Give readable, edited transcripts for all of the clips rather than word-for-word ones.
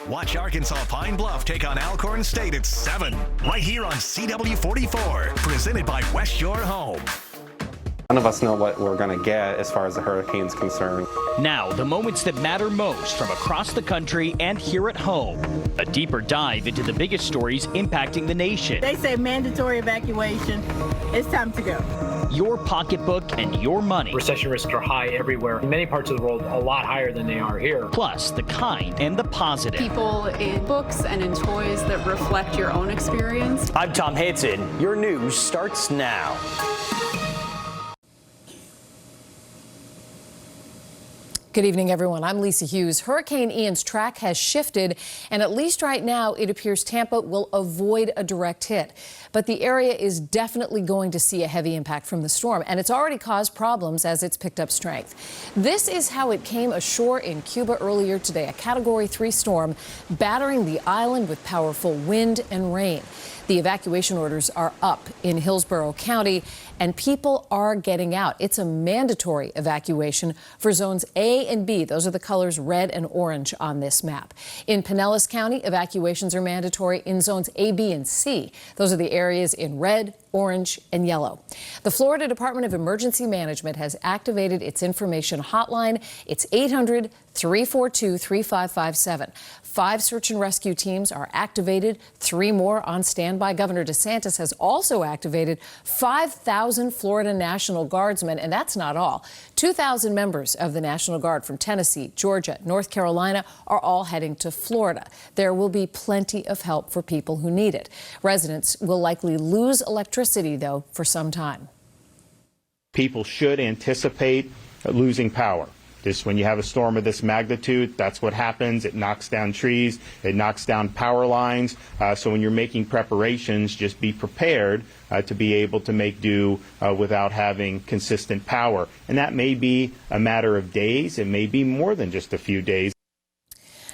Watch Arkansas Pine Bluff take on Alcorn State at 7, right here on CW44, presented by West Shore Home. None of us know what we're going to get as far as the hurricane's concerned. Now, the moments that matter most from across the country and here at home. A deeper dive into the biggest stories impacting the nation. They say mandatory evacuation. It's time to go. Your pocketbook and your money. Recession risks are high everywhere. In many parts of the world, a lot higher than they are here. Plus, the kind and the positive. People in books and in toys that reflect your own experience. I'm Tom Hanson. Your news starts now. Good evening, everyone. I'm Lisa Hughes. Hurricane Ian's track has shifted, and at least right now, it appears Tampa will avoid a direct hit. But the area is definitely going to see a heavy impact from the storm, and it's already caused problems as it's picked up strength. This is how it came ashore in Cuba earlier today, a Category 3 storm battering the island with powerful wind and rain. The evacuation orders are up in Hillsborough County, and people are getting out. It's a mandatory evacuation for zones A and B. Those are the colors red and orange on this map. In Pinellas County, evacuations are mandatory in zones A, B, and C. Those are the areas in red, orange, and yellow. The Florida Department of Emergency Management has activated its information hotline. It's 800-342-3557. 5 search and rescue teams are activated, 3 more on standby. Governor DeSantis has also activated 5,000 Florida National Guardsmen, and that's not all. 2,000 members of the National Guard from Tennessee, Georgia, North Carolina are all heading to Florida. There will be plenty of help for people who need it. Residents will likely lose electricity, though, for some time. People should anticipate losing power. When you have a storm of this magnitude, that's what happens. It knocks down trees, it knocks down power lines. So when you're making preparations, just be prepared to be able to make do without having consistent power. And that may be a matter of days. It may be more than just a few days.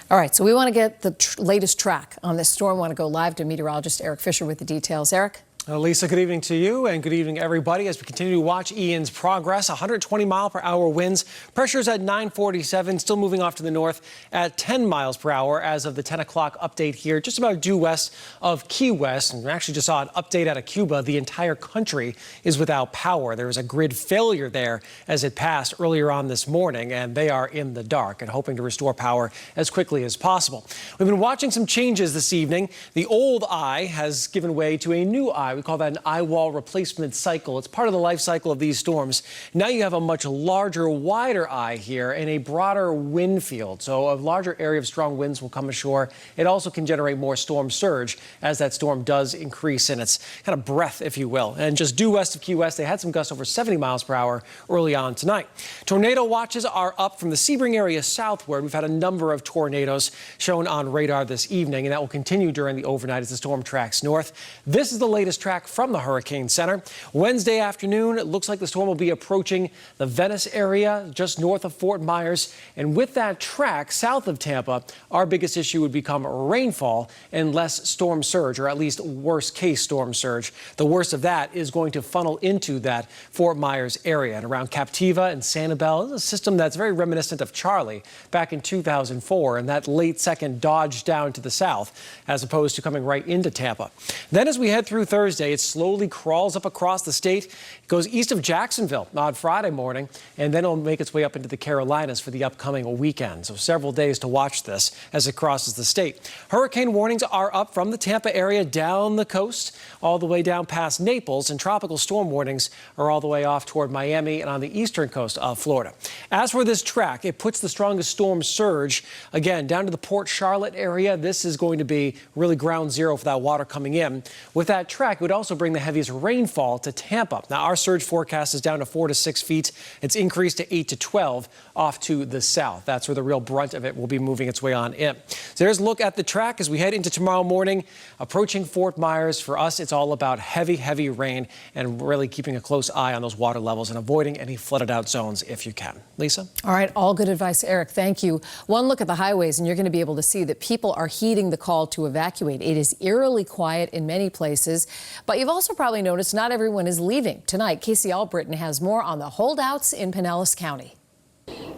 All right, so we want to get the latest track on this storm. We want to go live to meteorologist Eric Fisher with the details. Eric? Lisa, good evening to you and good evening, everybody, as we continue to watch Ian's progress. 120 mile per hour winds. Pressure's at 947, still moving off to the north at 10 miles per hour as of the 10 o'clock update here, just about due west of Key West. And we actually just saw an update out of Cuba. The entire country is without power. There was a grid failure there as it passed earlier on this morning, and they are in the dark and hoping to restore power as quickly as possible. We've been watching some changes this evening. The old eye has given way to a new eye. We call that an eye wall replacement cycle. It's part of the life cycle of these storms. Now you have a much larger, wider eye here and a broader wind field. So a larger area of strong winds will come ashore. It also can generate more storm surge as that storm does increase in its kind of breadth, if you will. And just due west of Key West, they had some gusts over 70 miles per hour early on tonight. Tornado watches are up from the Sebring area southward. We've had a number of tornadoes shown on radar this evening, and that will continue during the overnight as the storm tracks north. This is the latest track from the Hurricane Center. Wednesday afternoon, it looks like the storm will be approaching the Venice area just north of Fort Myers. And with that track south of Tampa, our biggest issue would become rainfall and less storm surge, or at least worst case storm surge. The worst of that is going to funnel into that Fort Myers area and around Captiva and Sanibel. It's a system that's very reminiscent of Charlie back in 2004, and that late second dodged down to the south as opposed to coming right into Tampa. Then as we head through Thursday, it slowly crawls up across the state. It goes east of Jacksonville on Friday morning, and then it'll make its way up into the Carolinas for the upcoming weekend. So several days to watch this as it crosses the state. Hurricane warnings are up from the Tampa area down the coast, all the way down past Naples, and tropical storm warnings are all the way off toward Miami and on the eastern coast of Florida. As for this track, it puts the strongest storm surge, again, down to the Port Charlotte area. This is going to be really ground zero for that water coming in. With that track, it would also bring the heaviest rainfall to Tampa. Now, our surge forecast is down to 4 to 6 feet. It's increased to 8 to 12 off to the south. That's where the real brunt of it will be moving its way on in. So there's a look at the track as we head into tomorrow morning. Approaching Fort Myers, for us, it's all about heavy, heavy rain and really keeping a close eye on those water levels and avoiding any flooded out zones if you can. Lisa? All right, all good advice, Eric. Thank you. One look at the highways and you're going to be able to see that people are heeding the call to evacuate. It is eerily quiet in many places, but you've also probably noticed not everyone is leaving. Tonight, Casey Albritton has more on the holdouts in Pinellas County.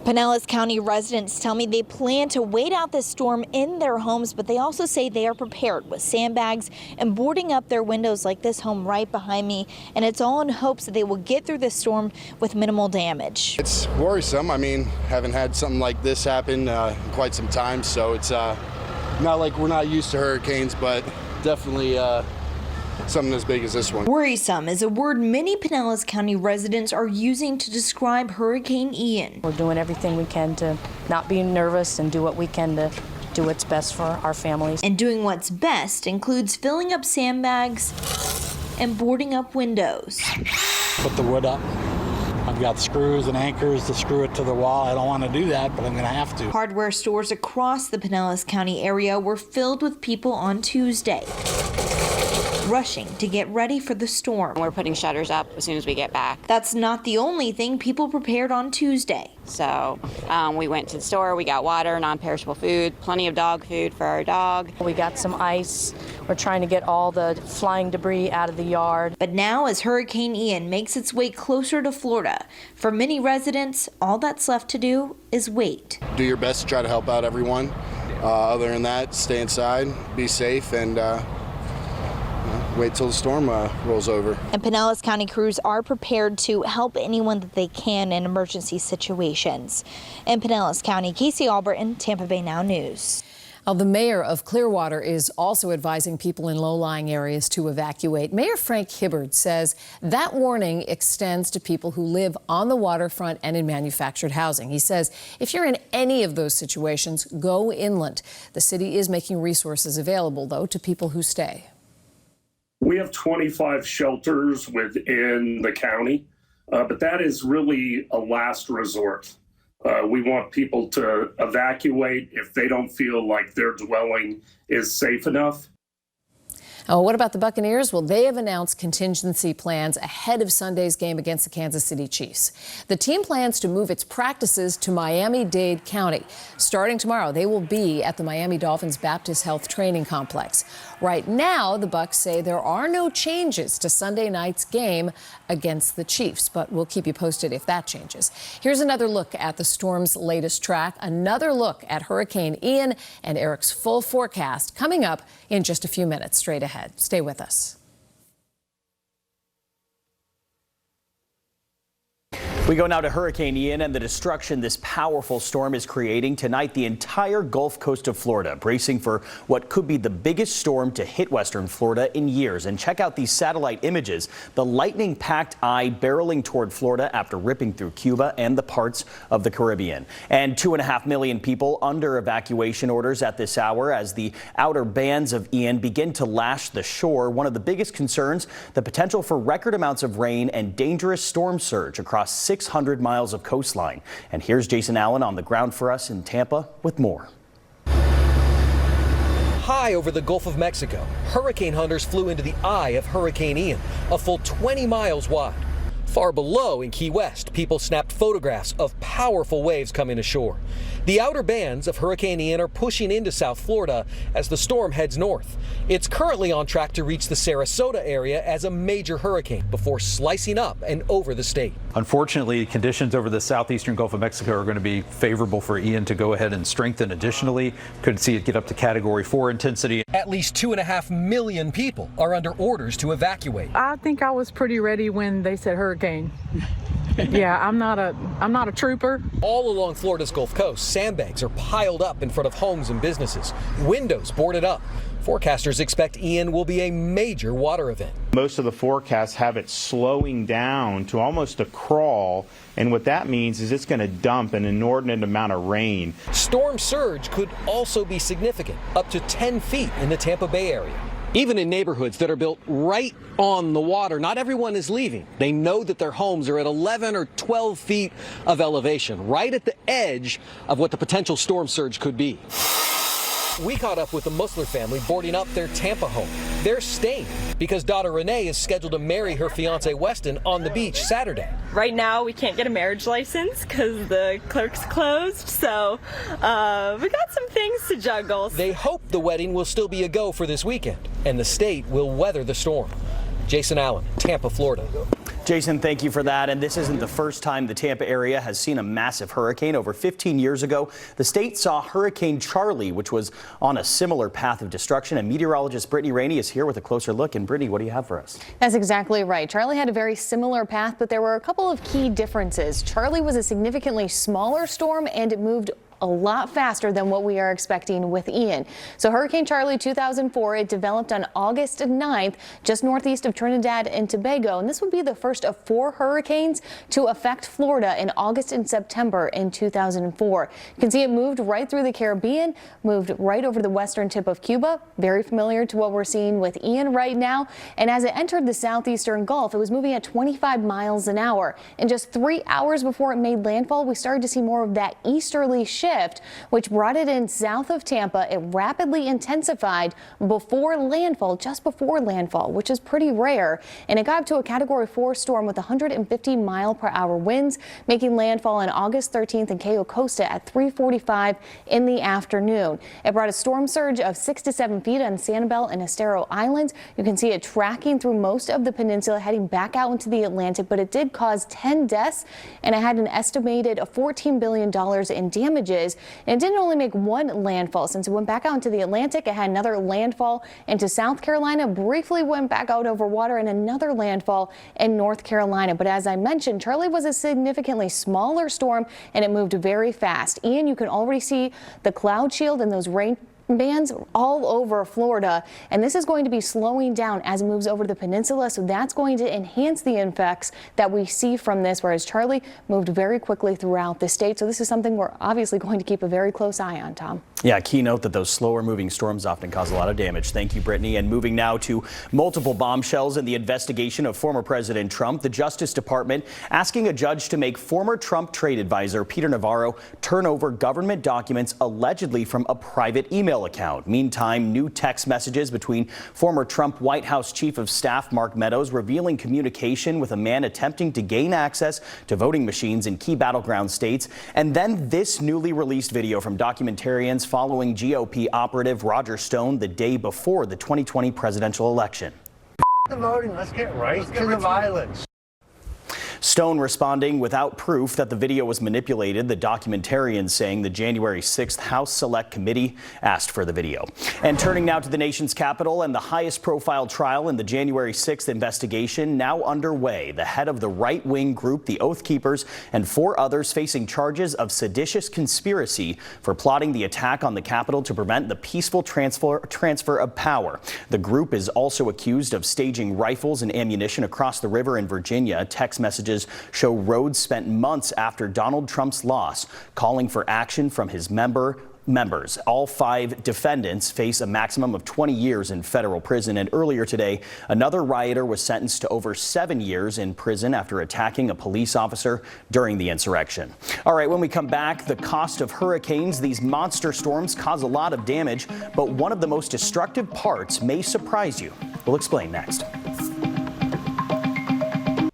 Pinellas County residents tell me they plan to wait out this storm in their homes, but they also say they are prepared with sandbags and boarding up their windows like this home right behind me. And it's all in hopes that they will get through this storm with minimal damage. It's worrisome. I mean, haven't had something like this happen in quite some time, so it's not like we're not used to hurricanes, but definitely something as big as this one. Worrisome is a word many Pinellas County residents are using to describe Hurricane Ian. We're doing everything we can to not be nervous and do what we can to do what's best for our families. And doing what's best includes filling up sandbags and boarding up windows. Put the wood up. I've got screws and anchors to screw it to the wall. I don't want to do that, but I'm going to have to. Hardware stores across the Pinellas County area were filled with people on Tuesday, rushing to get ready for the storm. We're putting shutters up as soon as we get back. That's not the only thing people prepared on Tuesday. So we went to the store, we got water, non-perishable food, plenty of dog food for our dog. We got some ice. We're trying to get all the flying debris out of the yard. But now, as Hurricane Ian makes its way closer to Florida, for many residents, all that's left to do is wait. Do your best to try to help out everyone. Other than that, stay inside, be safe, and wait till the storm rolls over. And Pinellas County crews are prepared to help anyone that they can in emergency situations. In Pinellas County, Casey Alberton, Tampa Bay Now News. Well, the mayor of Clearwater is also advising people in low-lying areas to evacuate. Mayor Frank Hibbard says that warning extends to people who live on the waterfront and in manufactured housing. He says if you're in any of those situations, go inland. The city is making resources available, though, to people who stay. We have 25 shelters within the county, but that is really a last resort. We want people to evacuate if they don't feel like their dwelling is safe enough. Oh, what about the Buccaneers? Well, they have announced contingency plans ahead of Sunday's game against the Kansas City Chiefs. The team plans to move its practices to Miami-Dade County. Starting tomorrow, they will be at the Miami Dolphins Baptist Health Training Complex. Right now, the Bucs say there are no changes to Sunday night's game against the Chiefs, but we'll keep you posted if that changes. Here's another look at the storm's latest track, another look at Hurricane Ian and Eric's full forecast coming up in just a few minutes straight ahead. Stay with us. We go now to Hurricane Ian and the destruction this powerful storm is creating. Tonight, the entire Gulf Coast of Florida bracing for what could be the biggest storm to hit western Florida in years. And check out these satellite images. The lightning-packed eye barreling toward Florida after ripping through Cuba and the parts of the Caribbean. And 2.5 million people under evacuation orders at this hour as the outer bands of Ian begin to lash the shore. One of the biggest concerns, the potential for record amounts of rain and dangerous storm surge across 600 miles of coastline. And here's Jason Allen on the ground for us in Tampa with more. High over the Gulf of Mexico, hurricane hunters flew into the eye of Hurricane Ian, a full 20 miles wide. Far below in Key West, people snapped photographs of powerful waves coming ashore. The outer bands of Hurricane Ian are pushing into South Florida as the storm heads north. It's currently on track to reach the Sarasota area as a major hurricane before slicing up and over the state. Unfortunately, conditions over the southeastern Gulf of Mexico are going to be favorable for Ian to go ahead and strengthen additionally. Could see it get up to Category 4 intensity. At least 2.5 million people are under orders to evacuate. I think I was pretty ready when they said hurricane. Yeah, I'm not a trooper. All along Florida's Gulf Coast, sandbags are piled up in front of homes and businesses, windows boarded up. Forecasters expect Ian will be a major water event. Most of the forecasts have it slowing down to almost a crawl, and what that means is it's going to dump an inordinate amount of rain. Storm surge could also be significant, up to 10 feet in the Tampa Bay area. Even in neighborhoods that are built right on the water, not everyone is leaving. They know that their homes are at 11 or 12 feet of elevation, right at the edge of what the potential storm surge could be. We caught up with the Musler family boarding up their Tampa home. They're staying because daughter Renee is scheduled to marry her fiance Weston on the beach Saturday. Right now we can't get a marriage license because the clerk's closed, so we got some things to juggle. They hope the wedding will still be a go for this weekend and the state will weather the storm. Jason Allen, Tampa, Florida. Jason, thank you for that. And this isn't the first time the Tampa area has seen a massive hurricane. Over 15 years ago, the state saw Hurricane Charlie, which was on a similar path of destruction. And meteorologist Brittany Rainey is here with a closer look. And Brittany, what do you have for us? That's exactly right. Charlie had a very similar path, but there were a couple of key differences. Charlie was a significantly smaller storm, and it moved a lot faster than what we are expecting with Ian. So Hurricane Charlie 2004, it developed on August 9th, just northeast of Trinidad and Tobago. And this would be the first of 4 hurricanes to affect Florida in August and September in 2004. You can see it moved right through the Caribbean, moved right over the western tip of Cuba. Very familiar to what we're seeing with Ian right now. And as it entered the southeastern Gulf, it was moving at 25 miles an hour. And just 3 hours before it made landfall, we started to see more of that easterly shift, which brought it in south of Tampa. It rapidly intensified before landfall, just before landfall, which is pretty rare. And it got up to a Category 4 storm with 150-mile-per-hour winds, making landfall on August 13th in Cayo Costa at 3:45 in the afternoon. It brought a storm surge of 6 to 7 feet on Sanibel and Estero Islands. You can see it tracking through most of the peninsula, heading back out into the Atlantic, but it did cause 10 deaths, and it had an estimated $14 billion in damages. And it didn't only make one landfall. Since it went back out into the Atlantic, it had another landfall into South Carolina, briefly went back out over water, and another landfall in North Carolina. But as I mentioned, Charlie was a significantly smaller storm, and it moved very fast. Ian, you can already see the cloud shield and those rain bands all over Florida, and this is going to be slowing down as it moves over the peninsula, so that's going to enhance the effects that we see from this, whereas Charlie moved very quickly throughout the state. So this is something we're obviously going to keep a very close eye on, Tom. Yeah, key note that those slower moving storms often cause a lot of damage. Thank you, Brittany. And moving now to multiple bombshells in the investigation of former President Trump. The Justice Department asking a judge to make former Trump trade advisor Peter Navarro turn over government documents allegedly from a private email account. Meantime, new text messages between former Trump White House Chief of Staff Mark Meadows revealing communication with a man attempting to gain access to voting machines in key battleground states. And then this newly released video from documentarians following GOP operative Roger Stone the day before the 2020 presidential election. The voting, let's get right to the violence. Stone responding without proof that the video was manipulated. The documentarian saying the January 6th House Select Committee asked for the video. And turning now to the nation's capital, and the highest profile trial in the January 6th investigation now underway. The head of the right-wing group, the Oath Keepers, and 4 others facing charges of seditious conspiracy for plotting the attack on the Capitol to prevent the peaceful transfer of power. The group is also accused of staging rifles and ammunition across the river in Virginia. Text messages show Rhodes spent months after Donald Trump's loss calling for action from his members. All 5 defendants face a maximum of 20 years in federal prison. And earlier today, another rioter was sentenced to over 7 years in prison after attacking a police officer during the insurrection. All right, when we come back, the cost of hurricanes. These monster storms cause a lot of damage, but one of the most destructive parts may surprise you. We'll explain next.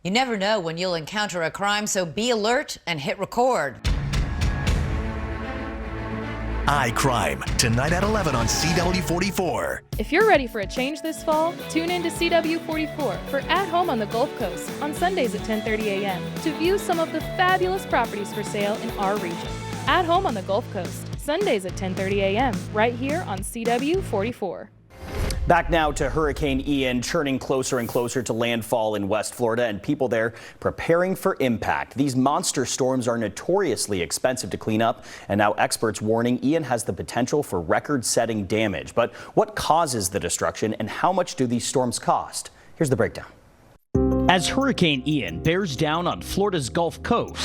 You never know when you'll encounter a crime, so be alert and hit record. iCrime, tonight at 11 on CW44. If you're ready for a change this fall, tune in to CW44 for At Home on the Gulf Coast on Sundays at 10:30 a.m. to view some of the fabulous properties for sale in our region. At Home on the Gulf Coast, Sundays at 10:30 a.m. right here on CW44. Back now to Hurricane Ian churning closer and closer to landfall in West Florida, and people there preparing for impact. These monster storms are notoriously expensive to clean up, and now experts warning Ian has the potential for record-setting damage. But what causes the destruction, and how much do these storms cost? Here's the breakdown. As Hurricane Ian bears down on Florida's Gulf Coast,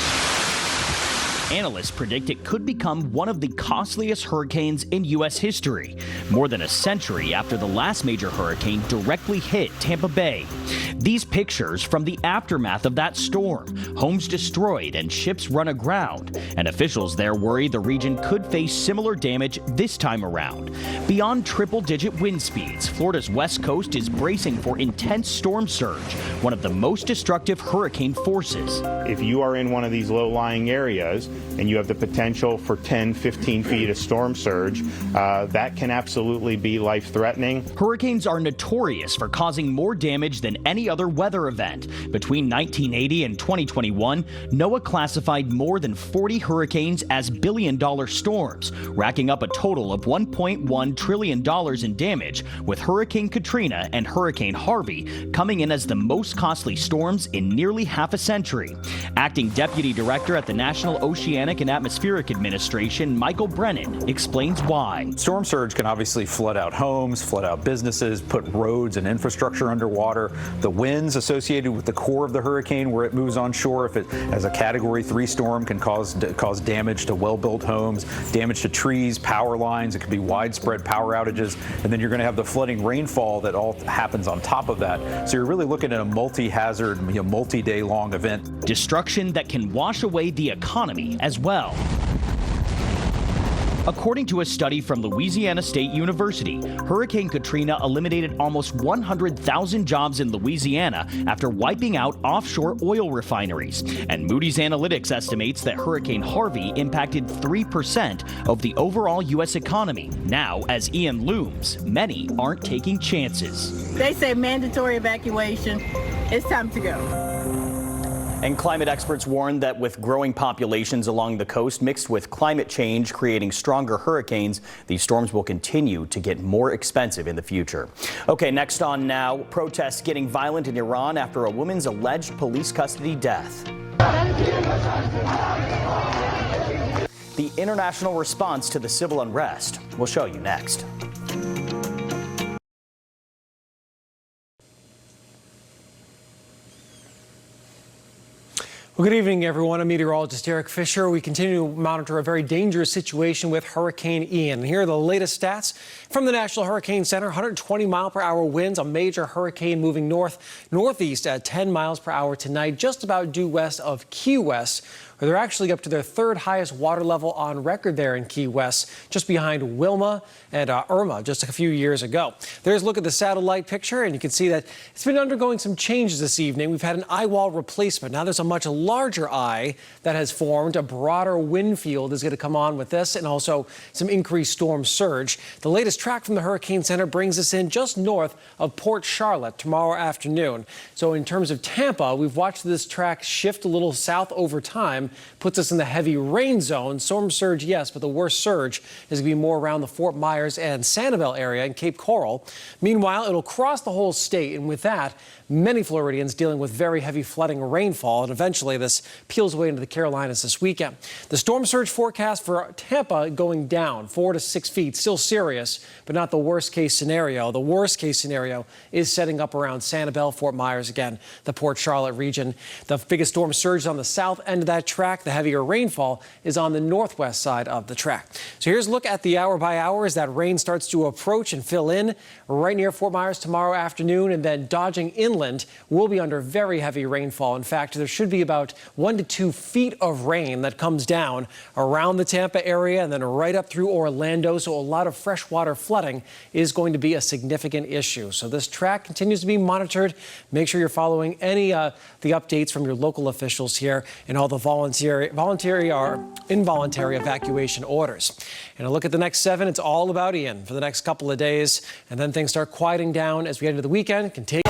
analysts predict it could become one of the costliest hurricanes in U.S. history, more than a century after the last major hurricane directly hit Tampa Bay. These pictures from the aftermath of that storm, homes destroyed and ships run aground, and officials there worry the region could face similar damage this time around. Beyond triple-digit wind speeds, Florida's west coast is bracing for intense storm surge, one of the most destructive hurricane forces. If you are in one of these low-lying areas, and you have the potential for 10, 15 feet of storm surge, that can absolutely be life-threatening. Hurricanes are notorious for causing more damage than any other weather event. Between 1980 and 2021, NOAA classified more than 40 hurricanes as billion-dollar storms, racking up a total of $1.1 trillion in damage, with Hurricane Katrina and Hurricane Harvey coming in as the most costly storms in nearly half a century. Acting Deputy Director at the National Oceanic and Atmospheric Administration, Michael Brennan, explains why. Storm surge can obviously flood out homes, flood out businesses, put roads and infrastructure underwater. The winds associated with the core of the hurricane where it moves onshore, if it as a Category 3 storm, can cause damage to well-built homes, damage to trees, power lines. It could be widespread power outages. And then you're going to have the flooding rainfall that all happens on top of that. So you're really looking at a multi-hazard, multi-day long event. Destruction that can wash away the economy as well. According to a study from Louisiana State University, Hurricane Katrina eliminated almost 100,000 jobs in Louisiana after wiping out offshore oil refineries. And Moody's Analytics estimates that Hurricane Harvey impacted 3% of the overall U.S. economy. Now, as Ian looms, many aren't taking chances. They say mandatory evacuation. It's time to go. And climate experts warn that with growing populations along the coast mixed with climate change creating stronger hurricanes, these storms will continue to get more expensive in the future. Okay, next on now, protests getting violent in Iran after a woman's alleged police custody death. The international response to the civil unrest. We'll show you next. Well, good evening, everyone. I'm meteorologist Eric Fisher. We continue to monitor a very dangerous situation with Hurricane Ian. Here are the latest stats from the National Hurricane Center. 120-mile-per-hour winds, a major hurricane moving northeast at 10 miles per hour tonight, just about due west of Key West, where they're actually up to their third highest water level on record there in Key West, just behind Wilma and Irma just a few years ago. There's a look at the satellite picture, and you can see that it's been undergoing some changes this evening. We've had an eye wall replacement. Now there's a much larger eye that has formed. A broader wind field is going to come on with this, and also some increased storm surge. The latest track from the Hurricane Center brings us in just north of Port Charlotte tomorrow afternoon. So in terms of Tampa, we've watched this track shift a little south over time, puts us in the heavy rain zone. Storm surge, yes, but the worst surge is going to be more around the Fort Myers and Sanibel area and Cape Coral. Meanwhile, it'll cross the whole state, and with that, many Floridians dealing with very heavy flooding rainfall, and eventually this peels away into the Carolinas this weekend. The storm surge forecast for Tampa going down 4 to 6 feet, still serious, but not the worst case scenario. The worst case scenario is setting up around Sanibel, Fort Myers, again, the Port Charlotte region. The biggest storm surge is on the south end of that track. The heavier rainfall is on the northwest side of the track. So here's a look at the hour by hour as that rain starts to approach and fill in right near Fort Myers tomorrow afternoon, and then dodging inland will be under very heavy rainfall. In fact, there should be about 1 to 2 feet of rain that comes down around the Tampa area and then right up through Orlando. So a lot of freshwater flooding is going to be a significant issue. So this track continues to be monitored. Make sure you're following any the updates from your local officials here and all the voluntary or involuntary evacuation orders. And a look at the next 7, it's all about Ian for the next couple of days, and then things start quieting down as we head into the weekend. Continue.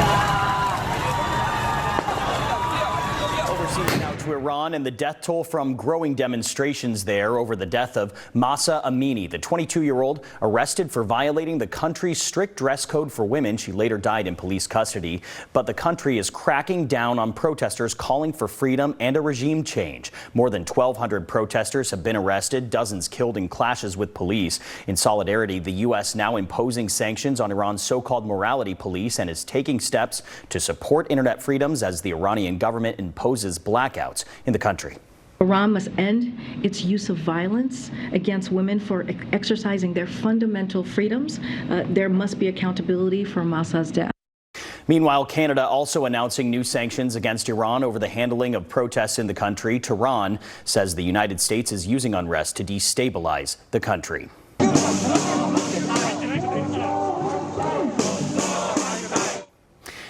Overseas now to Iran and the death toll from growing demonstrations there over the death of Mahsa Amini, the 22-year-old arrested for violating the country's strict dress code for women. She later died in police custody, but the country is cracking down on protesters calling for freedom and a regime change. More than 1,200 protesters have been arrested, dozens killed in clashes with police. In solidarity, the U.S. now imposing sanctions on Iran's so-called morality police and is taking steps to support internet freedoms as the Iranian government imposes blackouts in the country. Iran must end its use of violence against women for exercising their fundamental freedoms. There must be accountability for Mahsa's death. Meanwhile, Canada also announcing new sanctions against Iran over the handling of protests in the country. Tehran says the United States is using unrest to destabilize the country.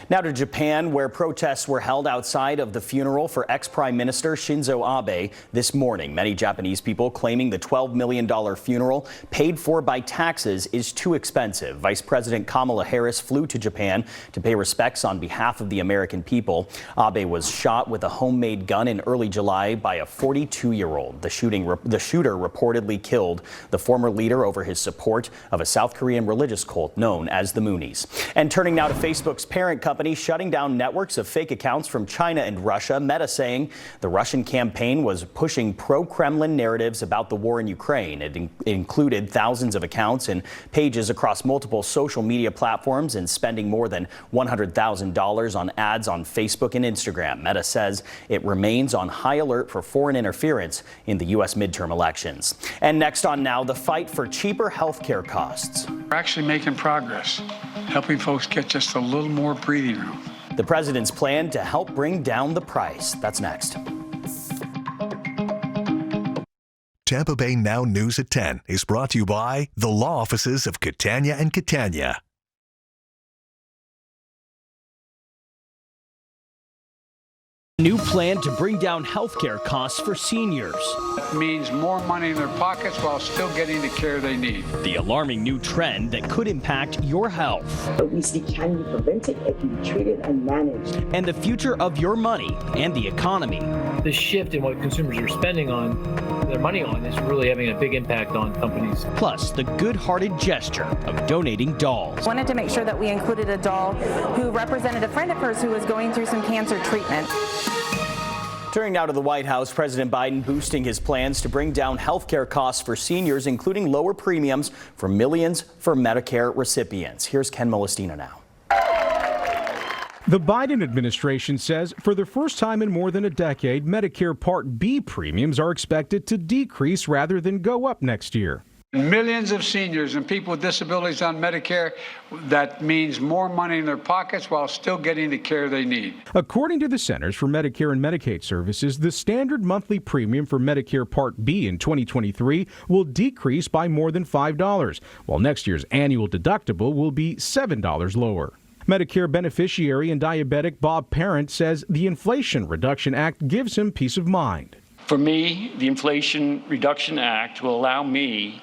Now Now to Japan, where protests were held outside of the funeral for ex-Prime Minister Shinzo Abe this morning. Many Japanese people claiming the $12 million funeral paid for by taxes is too expensive. Vice President Kamala Harris flew to Japan to pay respects on behalf of the American people. Abe was shot with a homemade gun in early July by a 42-year-old. The shooter reportedly killed the former leader over his support of a South Korean religious cult known as the Moonies. And turning now to Facebook's parent company shutting down networks of fake accounts from China and Russia. Meta saying the Russian campaign was pushing pro-Kremlin narratives about the war in Ukraine. It included thousands of accounts and pages across multiple social media platforms and spending more than $100,000 on ads on Facebook and Instagram. Meta says it remains on high alert for foreign interference in the U.S. midterm elections. And next on Now, the fight for cheaper health care costs. We're actually making progress, helping folks get just a little more breathing room. The president's plan to help bring down the price. That's next. Tampa Bay Now News at 10 is brought to you by the law offices of Catania and Catania. New plan to bring down healthcare costs for seniors. It means more money in their pockets while still getting the care they need. The alarming new trend that could impact your health. Obesity can be prevented, it can be treated and managed. And the future of your money and the economy. The shift in what consumers are spending on their money on is really having a big impact on companies. Plus, the good-hearted gesture of donating dolls. Wanted to make sure that we included a doll who represented a friend of hers who was going through some cancer treatment. Turning now to the White House, President Biden boosting his plans to bring down health care costs for seniors, including lower premiums for millions for Medicare recipients. Here's Ken Molestina now. The Biden administration says for the first time in more than a decade, Medicare Part B premiums are expected to decrease rather than go up next year. Millions of seniors and people with disabilities on Medicare, that means more money in their pockets while still getting the care they need. According to the Centers for Medicare and Medicaid Services, the standard monthly premium for Medicare Part B in 2023 will decrease by more than $5, while next year's annual deductible will be $7 lower. Medicare beneficiary and diabetic Bob Parent says the Inflation Reduction Act gives him peace of mind. For me, the Inflation Reduction Act will allow me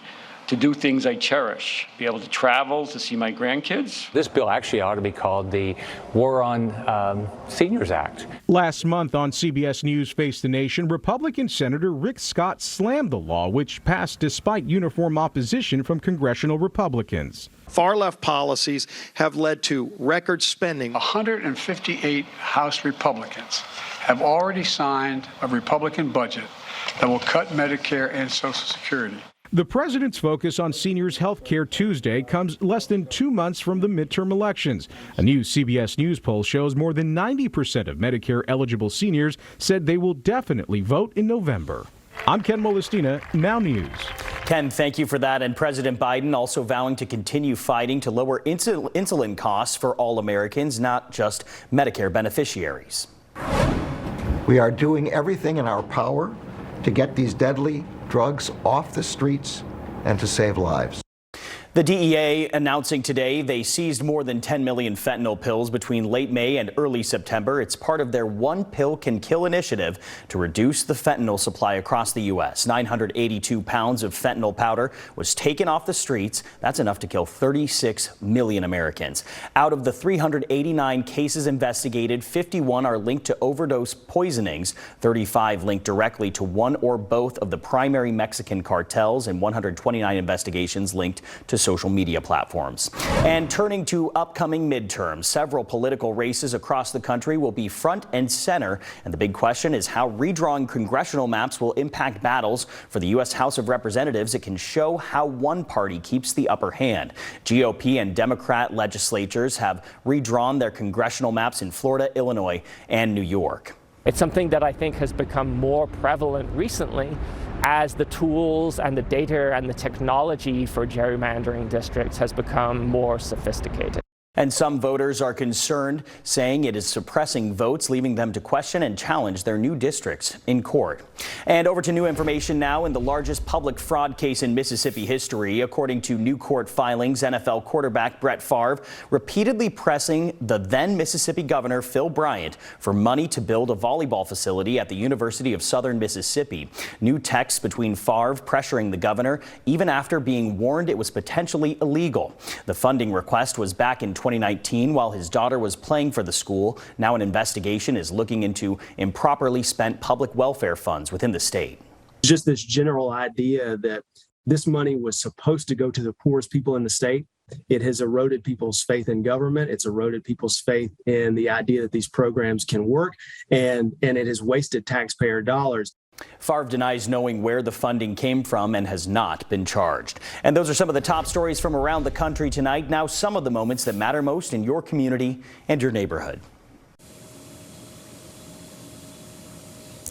to do things I cherish, be able to travel, to see my grandkids. This bill actually ought to be called the War on Seniors Act. Last month on CBS News Face the Nation, Republican Senator Rick Scott slammed the law, which passed despite uniform opposition from congressional Republicans. Far-left policies have led to record spending. 158 House Republicans have already signed a Republican budget that will cut Medicare and Social Security. The president's focus on seniors' health care Tuesday comes less than 2 months from the midterm elections. A new CBS News poll shows more than 90% of Medicare-eligible seniors said they will definitely vote in November. I'm Ken Molestina, Now News. Ken, thank you for that. And President Biden also vowing to continue fighting to lower insulin costs for all Americans, not just Medicare beneficiaries. We are doing everything in our power to get these deadly drugs off the streets and to save lives. The DEA announcing today they seized more than 10 million fentanyl pills between late May and early September. It's part of their One Pill Can Kill initiative to reduce the fentanyl supply across the U.S. 982 pounds of fentanyl powder was taken off the streets. That's enough to kill 36 million Americans. Out of the 389 cases investigated, 51 are linked to overdose poisonings, 35 linked directly to one or both of the primary Mexican cartels, and 129 investigations linked to social media platforms. And turning to upcoming midterms, several political races across the country will be front and center. And the big question is how redrawing congressional maps will impact battles for the U.S. House of Representatives. It can show how one party keeps the upper hand. GOP and Democrat legislatures have redrawn their congressional maps in Florida, Illinois, and New York. It's something that I think has become more prevalent recently as the tools and the data and the technology for gerrymandering districts has become more sophisticated. And some voters are concerned, saying it is suppressing votes, leaving them to question and challenge their new districts in court. And over to new information now. In the largest public fraud case in Mississippi history, according to new court filings, NFL quarterback Brett Favre repeatedly pressing the then Mississippi governor Phil Bryant for money to build a volleyball facility at the University of Southern Mississippi. New texts between Favre pressuring the governor, even after being warned it was potentially illegal. The funding request was back in 2019 while his daughter was playing for the school. Now an investigation is looking into improperly spent public welfare funds within the state. Just this general idea that this money was supposed to go to the poorest people in the state. It has eroded people's faith in government. It's eroded people's faith in the idea that these programs can work, and it has wasted taxpayer dollars. Favre denies knowing where the funding came from and has not been charged. And those are some of the top stories from around the country tonight. Now, some of the moments that matter most in your community and your neighborhood.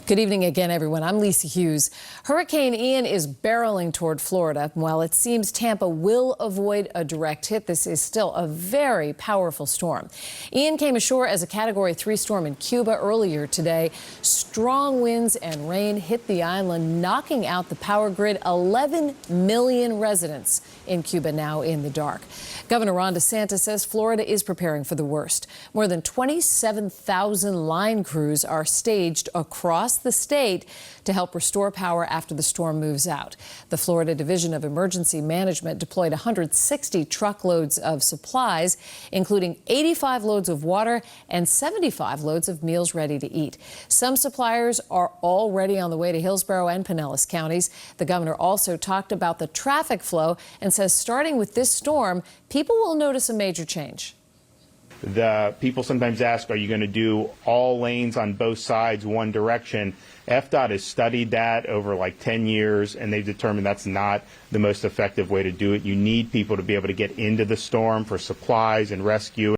Good evening again, everyone. I'm Lisa Hughes. Hurricane Ian is barreling toward Florida. While it seems Tampa will avoid a direct hit, this is still a very powerful storm. Ian came ashore as a Category 3 storm in Cuba earlier today. Strong winds and rain hit the island, knocking out the power grid. 11 million residents in Cuba now in the dark. Governor Ron DeSantis says Florida is preparing for the worst. More than 27,000 line crews are staged across the state to help restore power after the storm moves out. The Florida Division of Emergency Management deployed 160 truckloads of supplies, including 85 loads of water and 75 loads of meals ready to eat. Some suppliers are already on the way to Hillsborough and Pinellas counties. The governor also talked about the traffic flow and says starting with this storm, people will notice a major change. The people sometimes ask, are you going to do all lanes on both sides one direction? FDOT has studied that over like 10 years, and they've determined that's not the most effective way to do it. You need people to be able to get into the storm for supplies and rescue.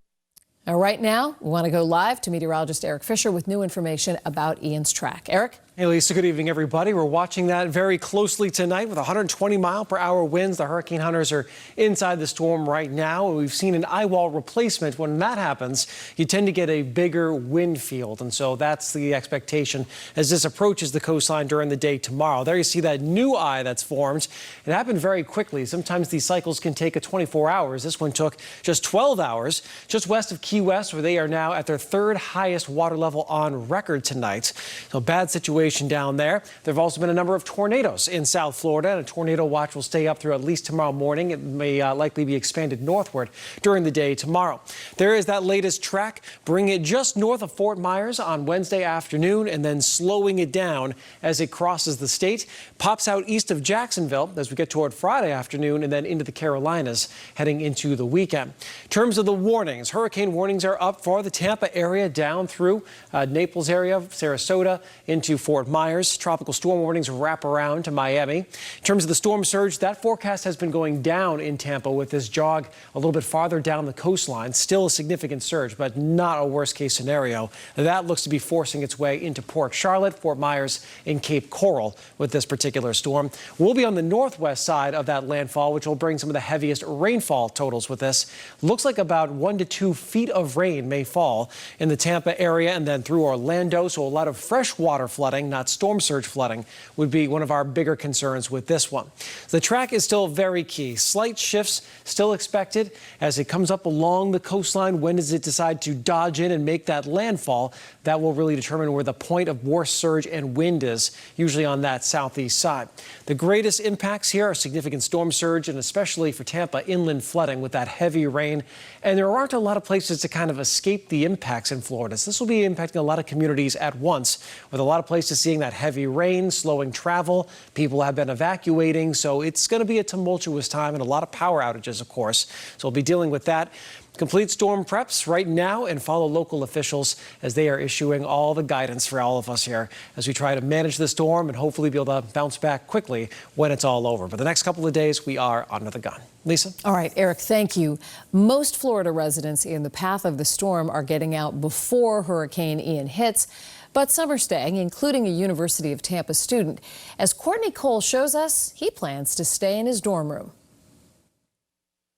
Now, right now, we want to go live to meteorologist Eric Fisher with new information about Ian's track. Eric? Hey, Lisa, good evening, everybody. We're watching that very closely tonight with 120-mile-per-hour winds. The hurricane hunters are inside the storm right now. We've seen an eye wall replacement. When that happens, you tend to get a bigger wind field. And so that's the expectation as this approaches the coastline during the day tomorrow. There you see that new eye that's formed. It happened very quickly. Sometimes these cycles can take 24 hours. This one took just 12 hours, just west of Key West, where they are now at their third highest water level on record tonight. So bad situation down there. There have also been a number of tornadoes in South Florida, and a tornado watch will stay up through at least tomorrow morning. It may likely be expanded northward during the day tomorrow. There is that latest track, bringing it just north of Fort Myers on Wednesday afternoon and then slowing it down as it crosses the state, pops out east of Jacksonville as we get toward Friday afternoon and then into the Carolinas heading into the weekend. In terms of the warnings, hurricane warnings are up for the Tampa area down through Naples area, Sarasota, into Fort Myers. Tropical storm warnings wrap around to Miami. In terms of the storm surge, that forecast has been going down in Tampa with this jog a little bit farther down the coastline. Still a significant surge, but not a worst case scenario. That looks to be forcing its way into Port Charlotte, Fort Myers, and Cape Coral with this particular storm. We'll be on the northwest side of that landfall, which will bring some of the heaviest rainfall totals with this. Looks like about 1 to 2 feet of rain may fall in the Tampa area and then through Orlando. So a lot of freshwater flooding, not storm surge flooding, would be one of our bigger concerns with this one. The track is still very key. Slight shifts still expected as it comes up along the coastline. When does it decide to dodge in and make that landfall? That will really determine where the point of worst surge and wind is, usually on that southeast side. The greatest impacts here are significant storm surge and especially for Tampa, inland flooding with that heavy rain. And there aren't a lot of places to kind of escape the impacts in Florida. So this will be impacting a lot of communities at once, with a lot of places seeing that heavy rain, slowing travel. People have been evacuating, so it's going to be a tumultuous time and a lot of power outages, of course. So we'll be dealing with that. Complete storm preps right now and follow local officials as they are issuing all the guidance for all of us here as we try to manage the storm and hopefully be able to bounce back quickly when it's all over. But the next couple of days, we are under the gun. Lisa? All right, Eric, thank you. Most Florida residents in the path of the storm are getting out before Hurricane Ian hits, but some are staying, including a University of Tampa student. As Courtney Cole shows us, he plans to stay in his dorm room.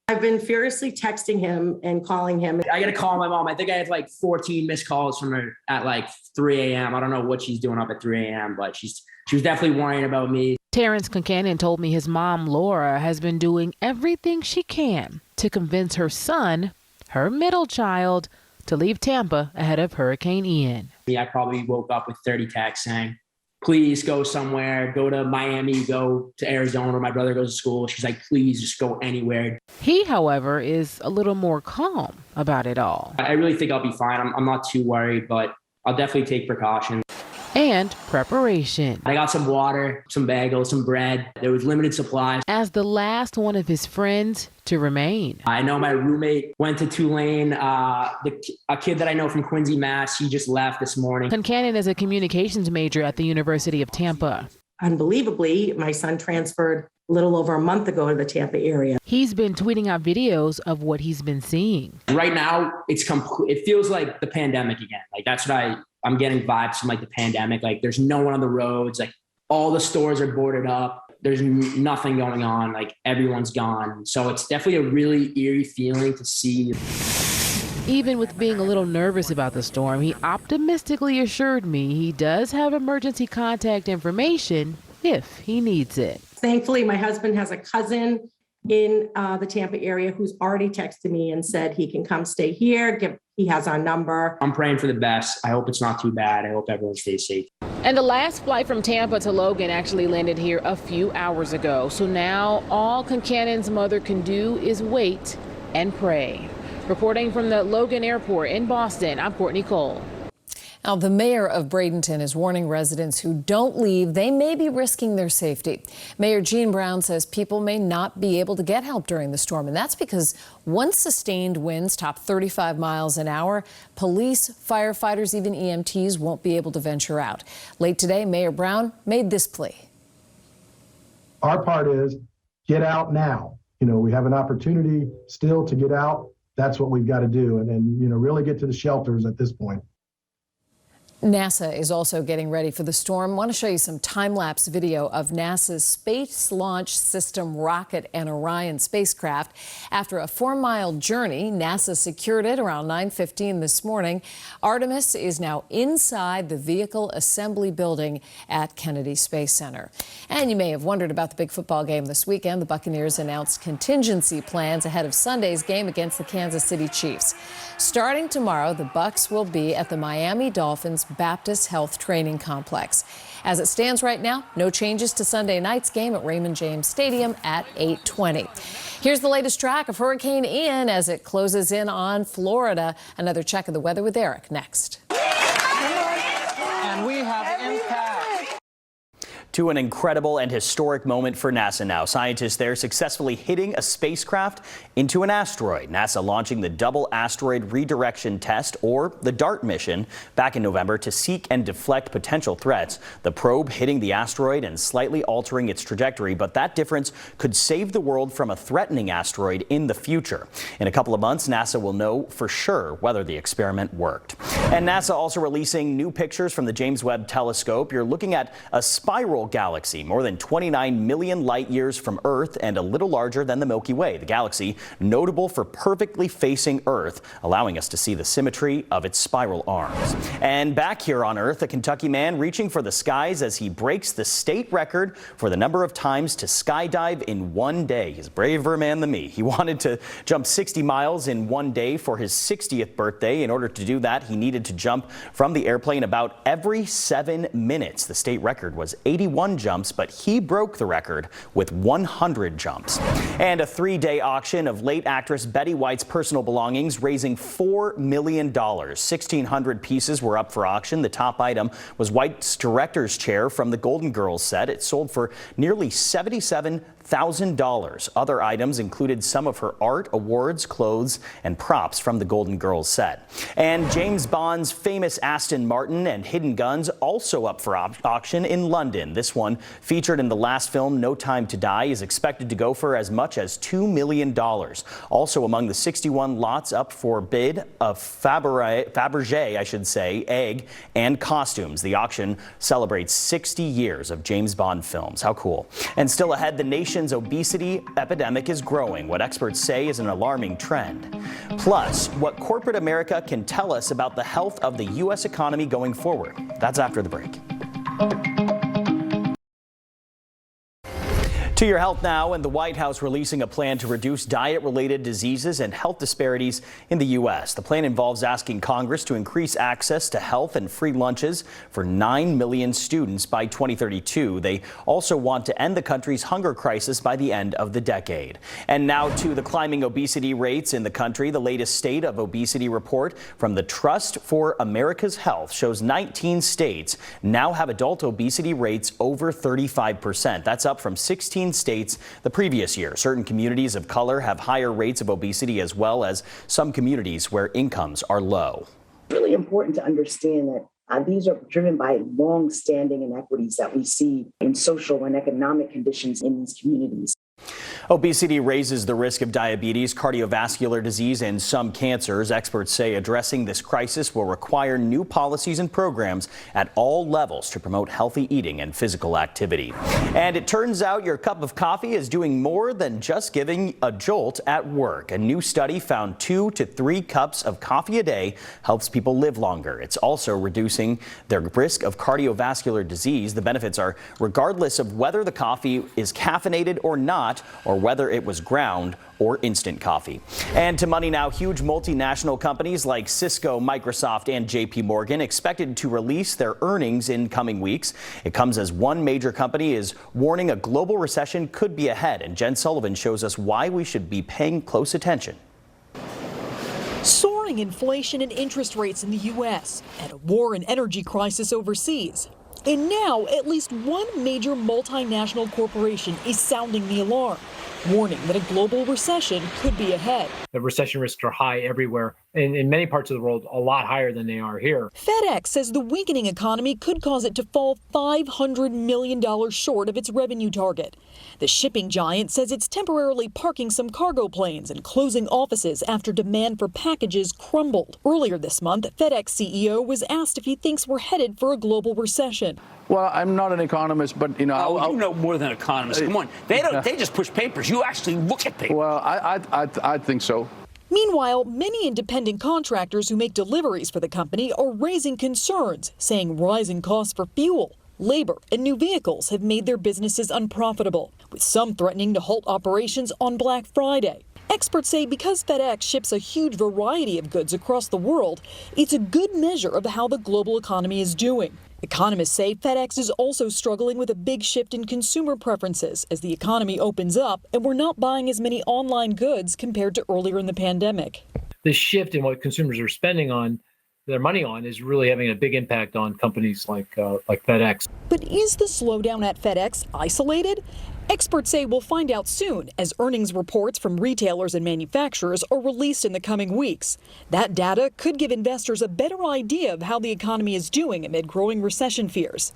I've been furiously texting him and calling him. I got to call my mom. I think I had like 14 missed calls from her at like 3 a.m. I don't know what she's doing up at 3 a.m., but she was definitely worrying about me. Terrence Concannon told me his mom, Laura, has been doing everything she can to convince her son, her middle child, to leave Tampa ahead of Hurricane Ian. I probably woke up with 30 texts saying, please go somewhere, go to Miami, go to Arizona where my brother goes to school. She's like, please just go anywhere. He, however, is a little more calm about it all. I really think I'll be fine. I'm not too worried, but I'll definitely take precautions. And preparation. I got some water, some bagels, some bread. There was limited supplies. As the last one of his friends to remain. I know my roommate went to Tulane. A kid that I know from Quincy, Mass, he just left this morning. Concannon is a communications major at the University of Tampa. Unbelievably, my son transferred a little over a month ago to the Tampa area. He's been tweeting out videos of what he's been seeing. Right now, it feels like the pandemic again. Like that's what I'm getting vibes from like the pandemic. Like there's no one on the roads. Like all the stores are boarded up. There's nothing going on. Like everyone's gone. So it's definitely a really eerie feeling to see. Even with being a little nervous about the storm, he optimistically assured me he does have emergency contact information if he needs it. Thankfully, my husband has a cousin in the Tampa area who's already texted me and said he can come stay here. He has our number. I'm praying for the best. I hope it's not too bad. I hope everyone stays safe. And the last flight from Tampa to Logan actually landed here a few hours ago. So now all Concannon's mother can do is wait and pray. Reporting from the Logan Airport in Boston, I'm Courtney Cole. Now, the mayor of Bradenton is warning residents who don't leave they may be risking their safety. Mayor Gene Brown says people may not be able to get help during the storm, and that's because once sustained winds top 35 miles an hour, police, firefighters, even EMTs won't be able to venture out. Late today, Mayor Brown made this plea. Our part is get out now. We have an opportunity still to get out. That's what we've got to do, and really get to the shelters at this point. NASA is also getting ready for the storm. I want to show you some time-lapse video of NASA's Space Launch System rocket and Orion spacecraft. After a 4-mile journey, NASA secured it around 9:15 this morning. Artemis is now inside the vehicle assembly building at Kennedy Space Center. And you may have wondered about the big football game this weekend. The Buccaneers announced contingency plans ahead of Sunday's game against the Kansas City Chiefs. Starting tomorrow, the Bucs will be at the Miami Dolphins Baptist Health Training Complex. As it stands right now, no changes to Sunday night's game at Raymond James Stadium at 8:20. Here's the latest track of Hurricane Ian as it closes in on Florida. Another check of the weather with Eric next. And we have impact. To an incredible and historic moment for NASA now. Scientists there successfully hitting a spacecraft into an asteroid. NASA launching the Double Asteroid Redirection Test, or the DART mission, back in November to seek and deflect potential threats. The probe hitting the asteroid and slightly altering its trajectory, but that difference could save the world from a threatening asteroid in the future. In a couple of months, NASA will know for sure whether the experiment worked. And NASA also releasing new pictures from the James Webb Telescope. You're looking at a spiral galaxy, more than 29 million light years from Earth and a little larger than the Milky Way. The galaxy notable for perfectly facing Earth, allowing us to see the symmetry of its spiral arms. And back here on Earth, a Kentucky man reaching for the skies as he breaks the state record for the number of times to skydive in one day. He's a braver man than me. He wanted to jump 60 miles in one day for his 60th birthday. In order to do that, he needed to jump from the airplane about every 7 minutes. The state record was 81 jumps, but he broke the record with 100 jumps. And a 3-day auction of late actress Betty White's personal belongings, raising $4 million. 1,600 pieces were up for auction. The top item was White's director's chair from the Golden Girls set. It sold for nearly $77,000. Other items included some of her art, awards, clothes, and props from the Golden Girls set. And James Bond's famous Aston Martin and hidden guns also up for auction in London. This one, featured in the last film No Time to Die, is expected to go for as much as $2 million. Also among the 61 lots up for bid of Fabergé, egg, and costumes. The auction celebrates 60 years of James Bond films. How cool. And still ahead, the nation nation's obesity epidemic is growing, what experts say is an alarming trend. Plus, what corporate America can tell us about the health of the U.S. economy going forward. That's after the break. To your health now, and the White House releasing a plan to reduce diet-related diseases and health disparities in the U.S. The plan involves asking Congress to increase access to health and free lunches for 9 million students by 2032. They also want to end the country's hunger crisis by the end of the decade. And now to the climbing obesity rates in the country. The latest state of obesity report from the Trust for America's Health shows 19 states now have adult obesity rates over 35%. That's up from 16 states the previous year. Certain communities of color have higher rates of obesity, as well as some communities where incomes are low. It's really important to understand that these are driven by long-standing inequities that we see in social and economic conditions in these communities. Obesity raises the risk of diabetes, cardiovascular disease, and some cancers. Experts say addressing this crisis will require new policies and programs at all levels to promote healthy eating and physical activity. And it turns out your cup of coffee is doing more than just giving a jolt at work. A new study found 2 to 3 cups of coffee a day helps people live longer. It's also reducing their risk of cardiovascular disease. The benefits are regardless of whether the coffee is caffeinated or not, or whether it was ground or instant coffee. And to money now, huge multinational companies like Cisco, Microsoft, and JP Morgan expected to release their earnings in coming weeks. It comes as one major company is warning a global recession could be ahead. And Jen Sullivan shows us why we should be paying close attention. Soaring inflation and interest rates in the U.S. and a war and energy crisis overseas. And now, at least one major multinational corporation is sounding the alarm, warning that a global recession could be ahead. The recession risks are high everywhere, and in many parts of the world, a lot higher than they are here. FedEx says the weakening economy could cause it to fall $500 million short of its revenue target. The shipping giant says it's temporarily parking some cargo planes and closing offices after demand for packages crumbled. Earlier this month, FedEx CEO was asked if he thinks we're headed for a global recession. Well, I'm not an economist, but you know, you know more than economists. Come on, they don't. They just push papers. You actually look at papers. Well, I think so. Meanwhile, many independent contractors who make deliveries for the company are raising concerns, saying rising costs for fuel, labor, and new vehicles have made their businesses unprofitable, with some threatening to halt operations on Black Friday. Experts say because FedEx ships a huge variety of goods across the world, it's a good measure of how the global economy is doing. Economists say FedEx is also struggling with a big shift in consumer preferences as the economy opens up and we're not buying as many online goods compared to earlier in the pandemic. The shift in what consumers are spending on their money on is really having a big impact on companies like FedEx. But is the slowdown at FedEx isolated? Experts say we'll find out soon as earnings reports from retailers and manufacturers are released in the coming weeks. That data could give investors a better idea of how the economy is doing amid growing recession fears.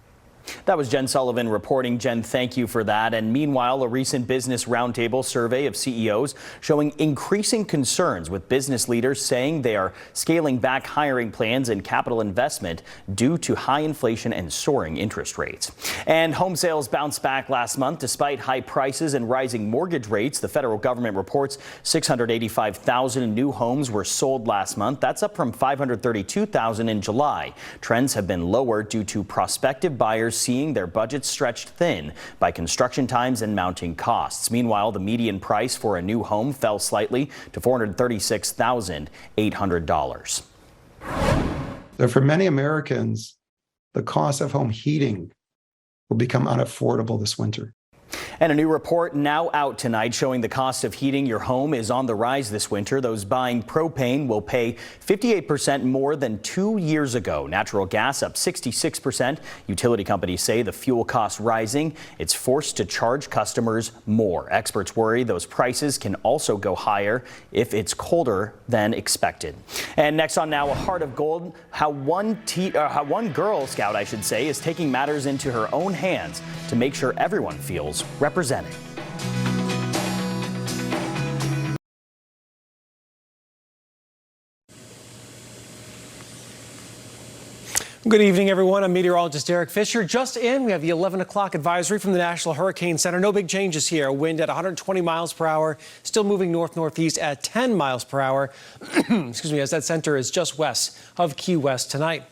That was Jen Sullivan reporting. Jen, thank you for that. And meanwhile, a recent Business Roundtable survey of CEOs showing increasing concerns, with business leaders saying they are scaling back hiring plans and capital investment due to high inflation and soaring interest rates. And home sales bounced back last month despite high prices and rising mortgage rates. The federal government reports 685,000 new homes were sold last month. That's up from 532,000 in July. Trends have been lower due to prospective buyers seeing their budgets stretched thin by construction times and mounting costs. Meanwhile, the median price for a new home fell slightly to $436,800. For many Americans, the cost of home heating will become unaffordable this winter. And a new report now out tonight showing the cost of heating your home is on the rise this winter. Those buying propane will pay 58% more than 2 years ago. Natural gas up 66%. Utility companies say the fuel costs rising. It's forced to charge customers more. Experts worry those prices can also go higher if it's colder than expected. And next on Now, a Heart of Gold, how one Girl Scout, is taking matters into her own hands to make sure everyone feels represented. Good evening, everyone. I'm meteorologist Derek Fisher. Just in, we have the 11 o'clock advisory from the National Hurricane Center. No big changes here. Wind at 120 miles per hour, still moving north-northeast at 10 miles per hour. Excuse me, as that center is just west of Key West tonight.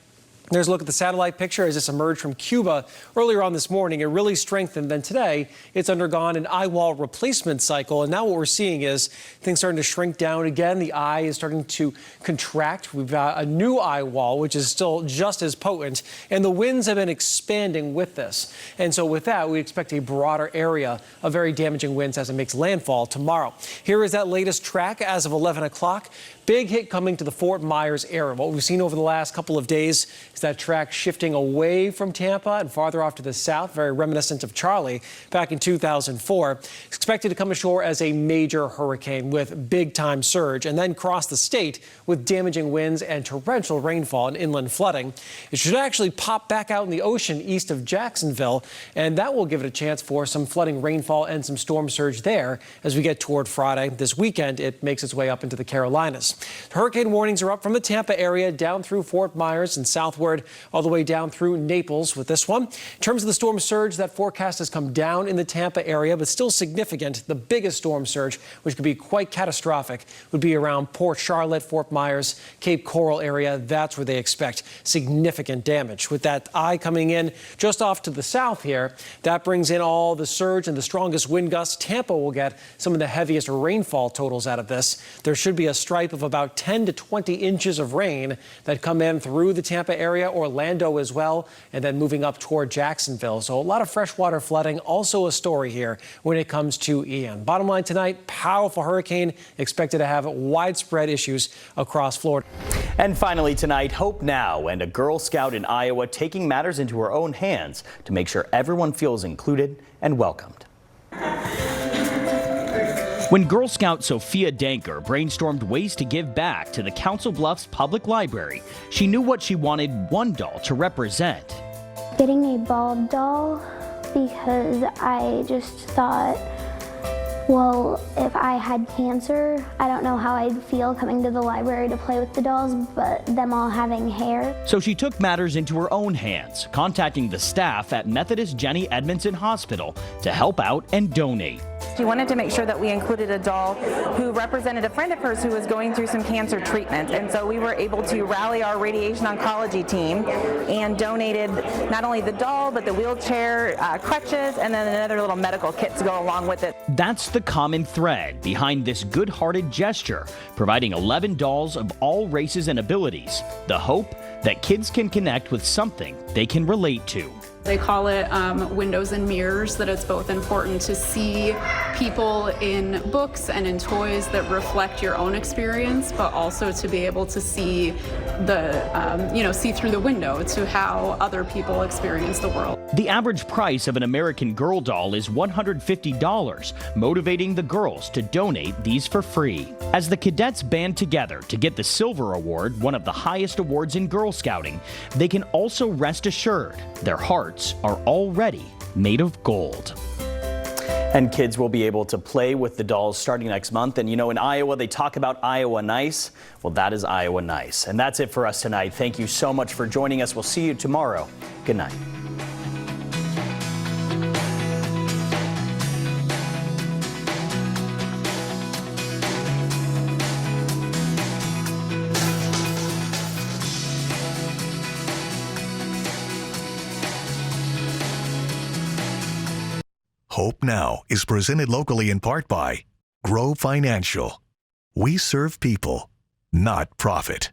There's a look at the satellite picture as this emerged from Cuba earlier on this morning. It really strengthened. Then today, it's undergone an eye wall replacement cycle. And now what we're seeing is things starting to shrink down again. The eye is starting to contract. We've got a new eye wall, which is still just as potent. And the winds have been expanding with this. And so with that, we expect a broader area of very damaging winds as it makes landfall tomorrow. Here is that latest track as of 11 o'clock. Big hit coming to the Fort Myers area. What we've seen over the last couple of days is that track shifting away from Tampa and farther off to the south, very reminiscent of Charlie back in 2004. It's expected to come ashore as a major hurricane with big-time surge and then cross the state with damaging winds and torrential rainfall and inland flooding. It should actually pop back out in the ocean east of Jacksonville, and that will give it a chance for some flooding, rainfall, and some storm surge there as we get toward Friday. This weekend, it makes its way up into the Carolinas. Hurricane warnings are up from the Tampa area down through Fort Myers and southward all the way down through Naples with this one. In terms of the storm surge, that forecast has come down in the Tampa area, but still significant. The biggest storm surge, which could be quite catastrophic, would be around Port Charlotte, Fort Myers, Cape Coral area. That's where they expect significant damage. With that eye coming in just off to the south here, that brings in all the surge and the strongest wind gusts. Tampa will get some of the heaviest rainfall totals out of this. There should be a stripe of about 10 to 20 inches of rain that come in through the Tampa area, Orlando as well, and then moving up toward Jacksonville. So a lot of freshwater flooding, also a story here when it comes to Ian. Bottom line tonight, powerful hurricane expected to have widespread issues across Florida. And finally tonight, Hope Now and a Girl Scout in Iowa taking matters into her own hands to make sure everyone feels included and welcomed. When Girl Scout Sophia Danker brainstormed ways to give back to the Council Bluffs Public Library, she knew what she wanted one doll to represent. Getting a bald doll because I just thought, well, if I had cancer, I don't know how I'd feel coming to the library to play with the dolls, but them all having hair. So she took matters into her own hands, contacting the staff at Methodist Jenny Edmondson Hospital to help out and donate. She wanted to make sure that we included a doll who represented a friend of hers who was going through some cancer treatment. And so we were able to rally our radiation oncology team and donated not only the doll, but the wheelchair, crutches, and then another little medical kit to go along with it. That's the common thread behind this good-hearted gesture, providing 11 dolls of all races and abilities. The hope that kids can connect with something they can relate to. They call it windows and mirrors, that it's both important to see people in books and in toys that reflect your own experience, but also to be able to see the, see through the window to how other people experience the world. The average price of an American Girl doll is $150, motivating the girls to donate these for free. As the cadets band together to get the Silver Award, one of the highest awards in Girl Scouting, they can also rest assured their hearts are already made of gold. And kids will be able to play with the dolls starting next month. And you know, in Iowa, they talk about Iowa Nice. Well, that is Iowa Nice. And that's it for us tonight. Thank you so much for joining us. We'll see you tomorrow. Good night. Hope Now is presented locally in part by Grow Financial. We serve people, not profit.